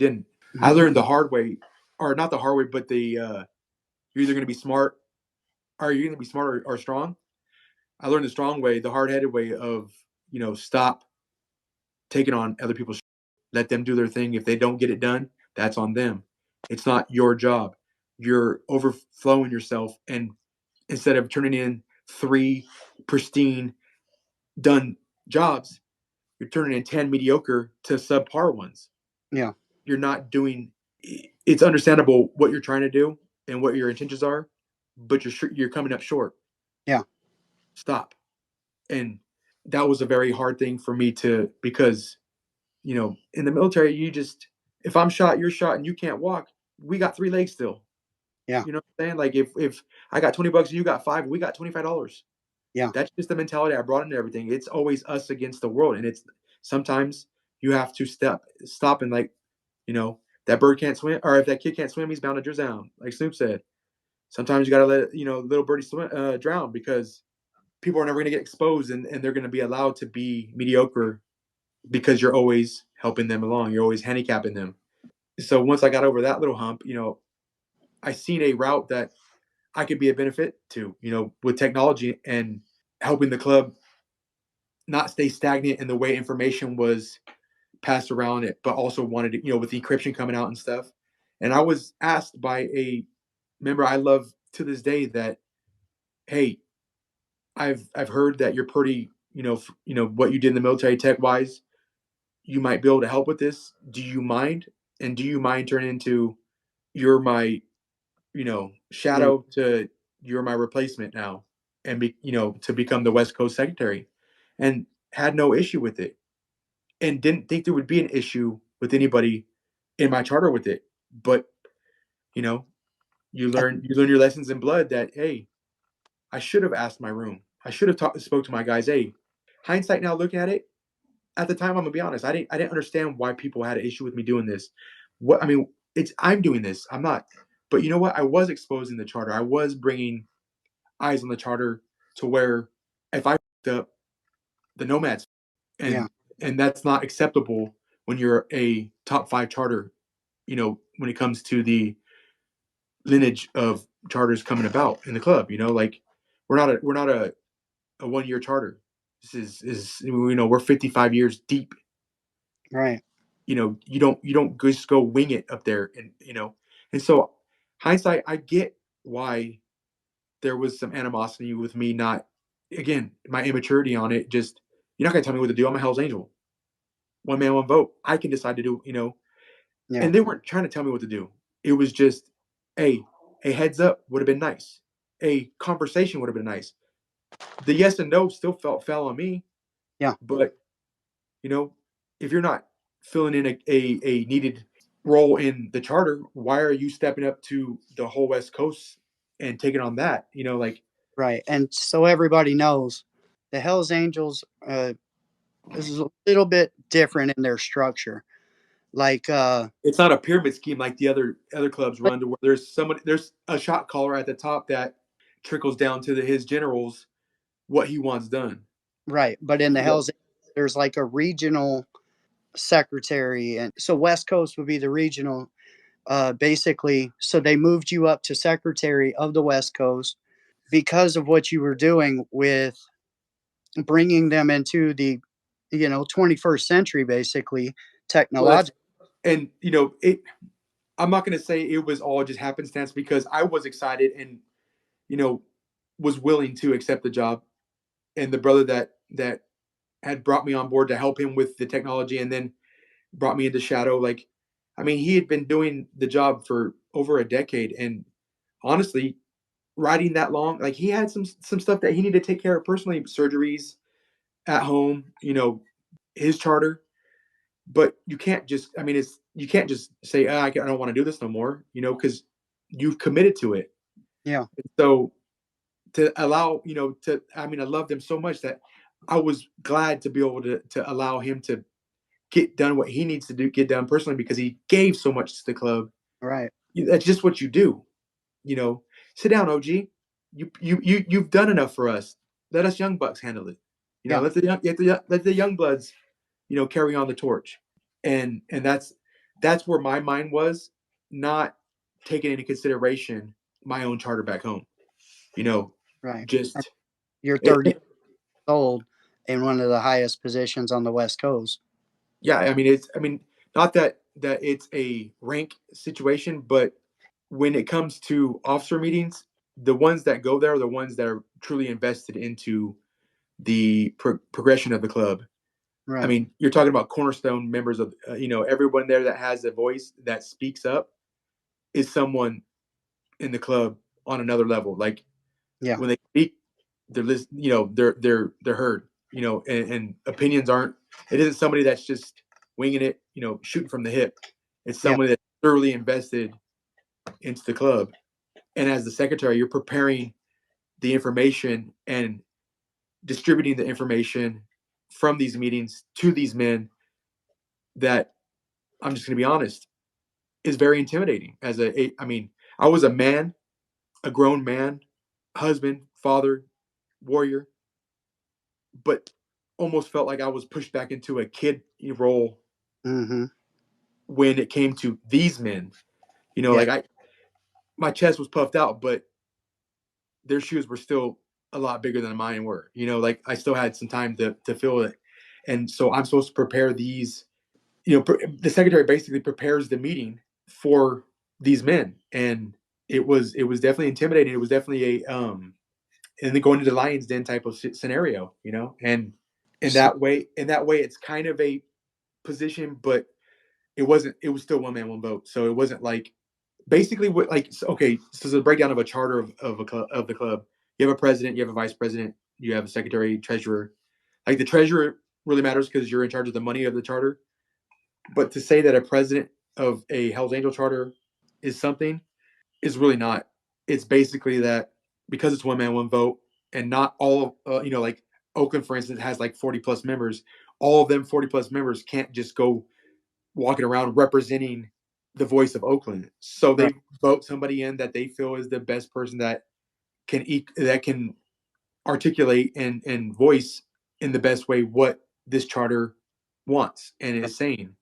Didn't. I Mhm. learned the hard way, or not the hard way, but you're either going to be smart, or you're going to be smart or strong. I learned the strong way, the hard headed way of, stop taking on other people's shit. Let them do their thing. If they don't get it done, that's on them. It's not your job. You're overflowing yourself, and instead of turning in 3 pristine done jobs, you're turning in 10 mediocre to subpar ones. Yeah. You're not doing. It's understandable what you're trying to do and what your intentions are, but you're coming up short. Yeah. Stop. And that was a very hard thing for me to, because in the military, you just, if I'm shot, you're shot, and you can't walk, we got 3 legs still. Yeah. You know what I'm saying? Like if I got $20 and you got 5, we got $25. Yeah. That's just the mentality I brought into everything. It's always us against the world, and it's sometimes you have to stop and, like, that bird can't swim, or if that kid can't swim, he's bound to drown. Like Snoop said, sometimes you got to let little birdie swim, drown, because people are never going to get exposed, and they're going to be allowed to be mediocre because you're always helping them along. You're always handicapping them. So once I got over that little hump, I seen a route that I could be a benefit to, with technology and helping the club not stay stagnant in the way information was passed around it, but also wanted to, with the encryption coming out and stuff. And I was asked by a member I love to this day that, hey, I've heard that you're pretty, what you did in the military tech wise, you might be able to help with this. Do you mind? And do you mind turning into, you're my, Yeah. shadow to, you're my replacement now, and to become the West Coast secretary, and had no issue with it, and didn't think there would be an issue with anybody in my charter with it. But you know, you learn your lessons in blood that, hey, I should have asked my room. I should have spoke to my guys. Hey, hindsight now, looking at it, at the time, I'm gonna be honest. I didn't understand why people had an issue with me doing this. What I mean, I'm doing this. I'm not. But you know what? I was exposing the charter. I was bringing eyes on the charter to where if I fucked up, the nomads, Yeah. and that's not acceptable when you're a top 5 charter. When it comes to the lineage of charters coming about in the club, like we're not a 1 year charter. This is we're 55 years deep. Right. You don't just go wing it up there, and so hindsight, I get why there was some animosity with me, not, again, my immaturity on it. Just, you're not gonna tell me what to do. I'm a Hell's Angel. One man, one vote. I can decide to do, Yeah. and they weren't trying to tell me what to do. It was just, hey, a heads up would have been nice. A conversation would have been nice. The yes and no still fell on me, Yeah. but you know, if you're not filling in a needed role in the charter, why are you stepping up to the whole West Coast and taking on that? Like, Right. And so everybody knows, the Hells Angels is a little bit different in their structure. Like, it's not a pyramid scheme like the other clubs run, to where there's a shot caller at the top that trickles down to his generals what he wants done. right. But in the Yeah. Hells Angels, there's like a regional secretary. And so West Coast would be the regional, basically. So they moved you up to secretary of the West Coast because of what you were doing with bringing them into the 21st century, basically, Well, technological. and it. I'm not going to say it was all just happenstance, because I was excited and you know was willing to accept the job, and the brother that had brought me on board to help him with the technology, and then brought me into Shadow. Like, I mean, he had been doing the job for over a decade, and honestly, riding that long, like, he had some stuff that he needed to take care of personally, surgeries at home, his charter. But you can't just, I mean, you can't just say, I don't want to do this no more, because you've committed to it. Yeah. So to allow, I mean, I loved him so much that I was glad to be able to allow him to get done what he needs to get done personally, because he gave so much to the club. Right. That's just what you do. you know Sit down, OG. You've done enough for us. Let us young bucks handle it. Yeah. Let the young bloods, carry on the torch. And that's that's where my mind was, not taking into consideration my own charter back home. You know, Right. And just you're it, 30 years old in one of the highest positions on the West Coast. yeah. I mean, not that it's a rank situation, but when it comes to officer meetings, the ones that go there are the ones that are truly invested into the progression of the club. I Right. mean, you're talking about cornerstone members of, everyone there that has a voice that speaks up is someone in the club on another level. Like Yeah. when they speak, they're they're heard. And opinions aren't. It isn't somebody that's just winging it. Shooting from the hip. It's Yeah. someone that's thoroughly invested into the club. And as the secretary, you're preparing the information and distributing the information from these meetings to these men that, I'm just going to be honest, is very intimidating. I mean, I was a man, a grown man, husband, father, warrior, but almost felt like I was pushed back into a kid role Mm-hmm. when it came to these men. Yeah. Like my chest was puffed out, but their shoes were still a lot bigger than mine were. Like I still had some time to feel it, and so I'm supposed to prepare these. The secretary basically prepares the meeting for these men, and it was definitely intimidating. It was definitely and then going to the lion's den type of scenario, and So, in that way, it's kind of a position, but it wasn't. It was still one man, one vote. So it wasn't like basically what like okay. So the breakdown of a charter of the club. You have a president, you have a vice president, you have a secretary, treasurer. Like the treasurer really matters because you're in charge of the money of the charter. But to say that a president of a Hell's Angel charter is something is really not. It's basically that because it's one man, one vote, and not all, like Oakland, for instance, has like 40 plus members. All of them 40 plus members can't just go walking around representing the voice of Oakland. So right. they vote somebody in that they feel is the best person that can articulate and voice in the best way what this charter wants and is saying.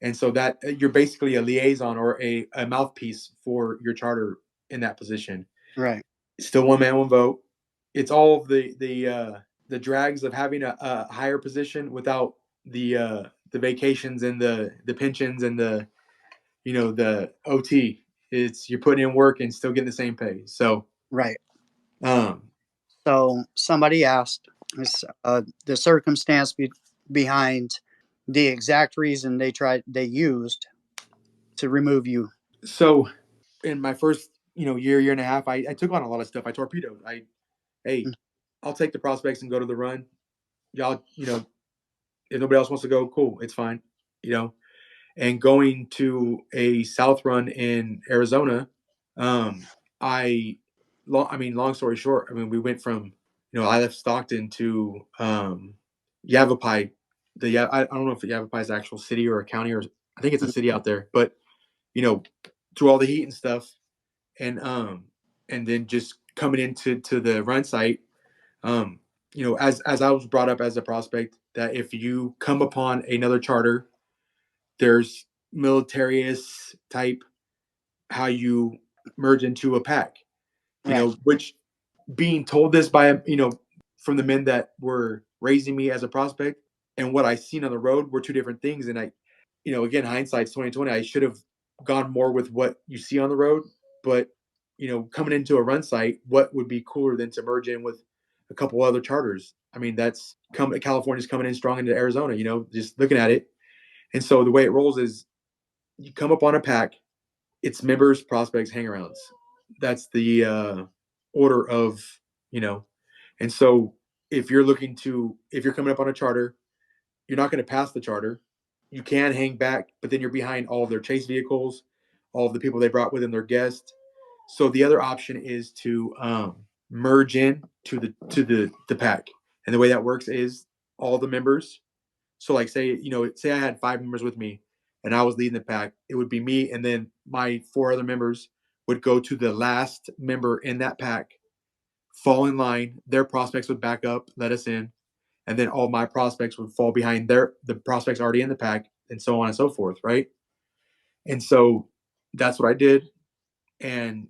And so that you're basically a liaison or a mouthpiece for your charter in that position. Right. It's still one man, one vote. It's all of the drags of having a higher position without the vacations and the pensions and the OT. It's you're putting in work and still getting the same pay. So Right. um, So somebody asked is the circumstance behind the exact reason they used to remove you. so in my first year and a half, I took on a lot of stuff. I torpedoed. Hey, I'll take the prospects and go to the run. Y'all, if nobody else wants to go, cool, it's fine. You know, and going to a South run in Arizona, um, long story short, I mean, we went from, I left Stockton to Yavapai. I don't know if Yavapai is an actual city or a county, or I think it's a city out there, but you know, through all the heat and stuff, and then just coming into the run site, um, as I was brought up as a prospect, that if you come upon another charter, there's militarious type how you merge into a pack, Right. which being told this by, from the men that were raising me as a prospect and what I seen on the road were two different things. And again, hindsight's 2020. I should have gone more with what you see on the road, but coming into a run site, what would be cooler than to merge in with a couple other charters? I mean, California's coming in strong into Arizona, just looking at it. And so the way it rolls is you come up on a pack, it's members, prospects, hangarounds. That's the order of, you know, and so if you're coming up on a charter, you're not going to pass the charter. You can hang back, but then you're behind all of their chase vehicles, all of the people they brought with them, their guests. So the other option is to merge in to the pack, and the way that works is all the members. So like say I had 5 members with me, and I was leading the pack. It would be me, and then my 4 other members would go to the last member in that pack, fall in line. Their prospects would back up, let us in, and then all my prospects would fall behind the prospects already in the pack, and so on and so forth, right? And so that's what I did. And